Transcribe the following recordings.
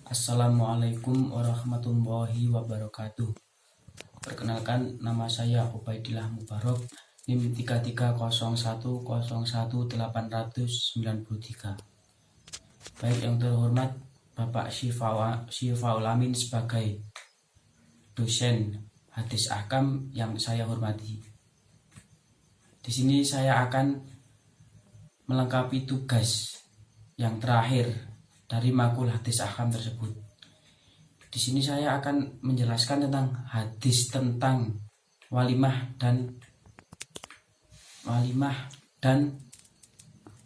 Assalamualaikum warahmatullahi wabarakatuh. Perkenalkan, nama saya Ubaidillah Mubarok, NIM 3301011893. Baik, yang terhormat Bapak Syifaul Amin sebagai dosen hadis ahkam yang saya hormati. Di sini saya akan melengkapi tugas yang terakhir dari makul hadis ahkam tersebut. Di sini saya akan menjelaskan tentang hadis tentang walimah dan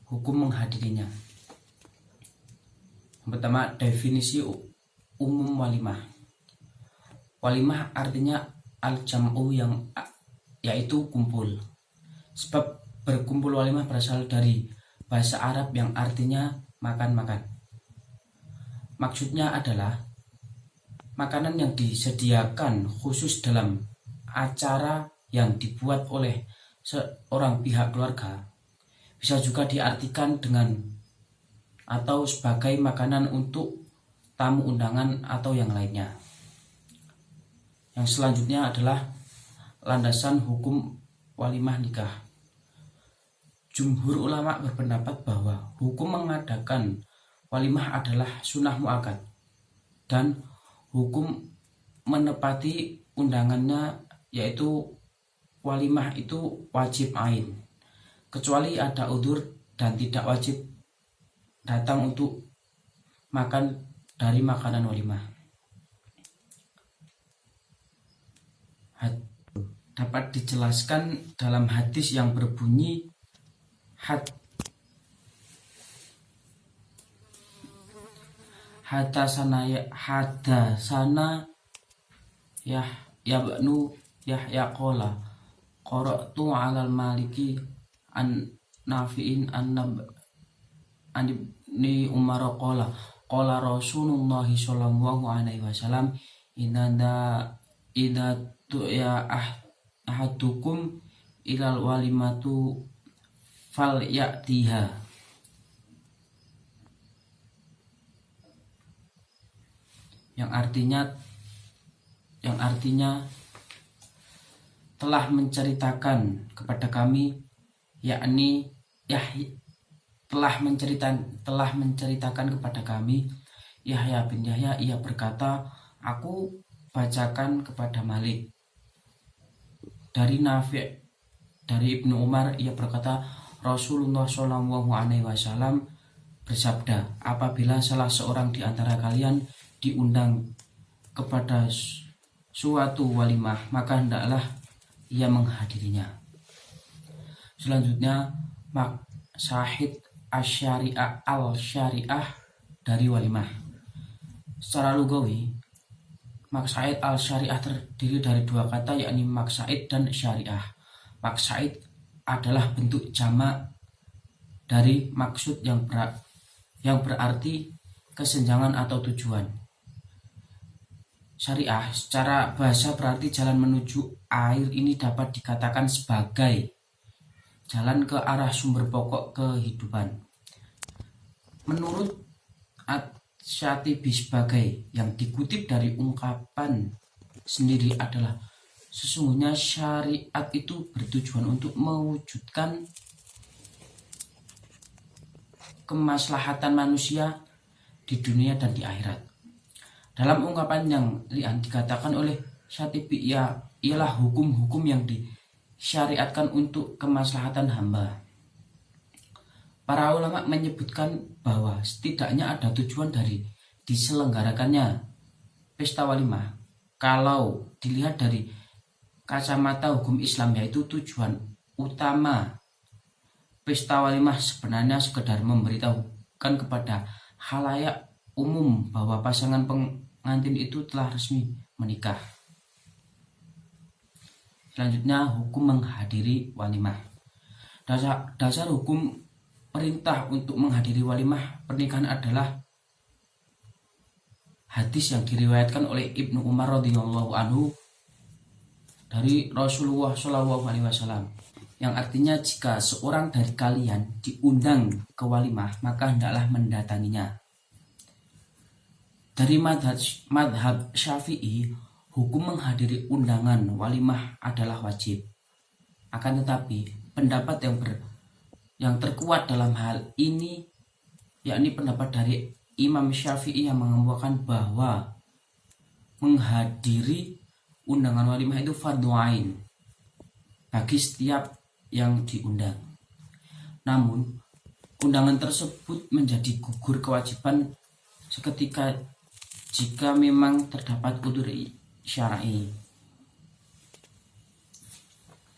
hukum menghadirinya. Yang pertama, definisi umum walimah. Walimah artinya al-jam'u, yaitu kumpul. Sebab berkumpul walimah berasal dari bahasa Arab yang artinya makan-makan. Maksudnya adalah makanan yang disediakan khusus dalam acara yang dibuat oleh seorang pihak keluarga. Bisa juga diartikan dengan atau sebagai makanan untuk tamu undangan atau yang lainnya. Yang selanjutnya adalah landasan hukum walimah nikah. Jumhur ulama berpendapat bahwa hukum mengadakan walimah adalah sunnah muakkad dan hukum menepati undangannya, yaitu walimah itu wajib ain, kecuali ada udzur dan tidak wajib datang untuk makan dari makanan walimah. Dapat dijelaskan dalam hadis yang berbunyi hadasana Yahnu Yahya qala qara'tu 'alal maliki an nafi'in an ibni Umar qala Rasulullah sallallahu alaihi wasallam idza tu'ya ahadukum ilal walimatu fal ya'tiha. Yang artinya telah menceritakan kepada kami, telah menceritakan kepada kami Yahya bin Yahya, ia berkata, aku bacakan kepada Malik dari Nafi' dari Ibnu Umar, ia berkata, Rasulullah Shallallahu alaihi wasallam bersabda, apabila salah seorang di antara kalian diundang kepada suatu walimah, maka hendaklah ia menghadirinya. Selanjutnya, maksahid al-syariah dari walimah. Secara lugawi, maksahid al-syariah terdiri dari dua kata, yakni maksahid dan syariah. Maksahid adalah bentuk jamak dari maksud yang berarti kesenjangan atau tujuan. Syariah secara bahasa berarti jalan menuju air. Ini dapat dikatakan sebagai jalan ke arah sumber pokok kehidupan. Menurut At-Syatibi sebagai yang dikutip dari ungkapan sendiri adalah, sesungguhnya syariat itu bertujuan untuk mewujudkan kemaslahatan manusia di dunia dan di akhirat. Dalam ungkapan yang lian dikatakan oleh Syatibi, ialah hukum-hukum yang disyariatkan untuk kemaslahatan hamba. Para ulama menyebutkan bahwa setidaknya ada tujuan dari diselenggarakannya pesta walimah. Kalau dilihat dari kacamata hukum Islam, yaitu tujuan utama pesta walimah sebenarnya sekedar memberitahukan kepada khalayak umum bahwa pasangan pengantin itu telah resmi menikah. Selanjutnya, hukum menghadiri walimah. Dasar hukum perintah untuk menghadiri walimah pernikahan adalah hadis yang diriwayatkan oleh Ibnu Umar radhiyallahu anhu dari Rasulullah Shallallahu alaihi wasallam, yang artinya jika seorang dari kalian diundang ke walimah, maka hendaklah mendatanginya. Dari madhab Syafi'i, hukum menghadiri undangan walimah adalah wajib. Akan tetapi, pendapat yang terkuat dalam hal ini yakni pendapat dari Imam Syafi'i yang mengemukakan bahwa menghadiri undangan walimah itu fardhu ain bagi setiap yang diundang. Namun, undangan tersebut menjadi gugur kewajiban seketika jika memang terdapat udzur syar'i.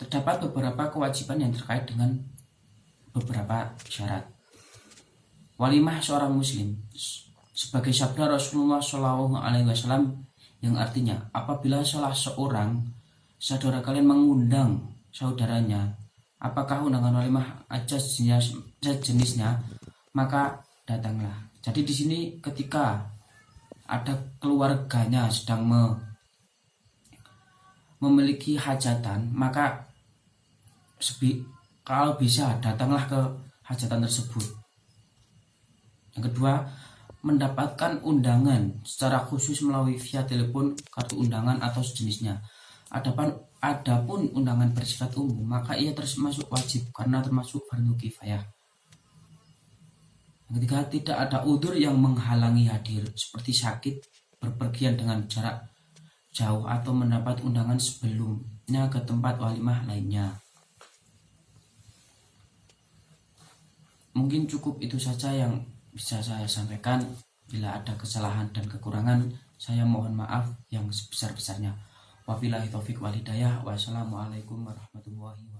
Terdapat beberapa kewajiban yang terkait dengan beberapa syarat. Walimah seorang muslim sebagai sabda Rasulullah SAW yang artinya apabila salah seorang saudara kalian mengundang saudaranya, apakah undangan walimah aja jenisnya, maka datanglah. Jadi di sini ketika ada keluarganya sedang memiliki hajatan, maka kalau bisa datanglah ke hajatan tersebut. Yang kedua, mendapatkan undangan secara khusus melalui via telepon, kartu undangan atau sejenisnya. Adapun undangan bersifat umum, maka ia termasuk wajib karena termasuk fardhu kifayah. Yang ketiga, tidak ada udzur yang menghalangi hadir seperti sakit, berpergian dengan jarak jauh atau mendapat undangan sebelumnya ke tempat walimah lainnya. Mungkin cukup itu saja yang bisa saya sampaikan. Bila ada kesalahan dan kekurangan, saya mohon maaf yang sebesar-besarnya. Wabillahi taufik wal hidayah. Wassalamualaikum warahmatullahi wabarakatuh.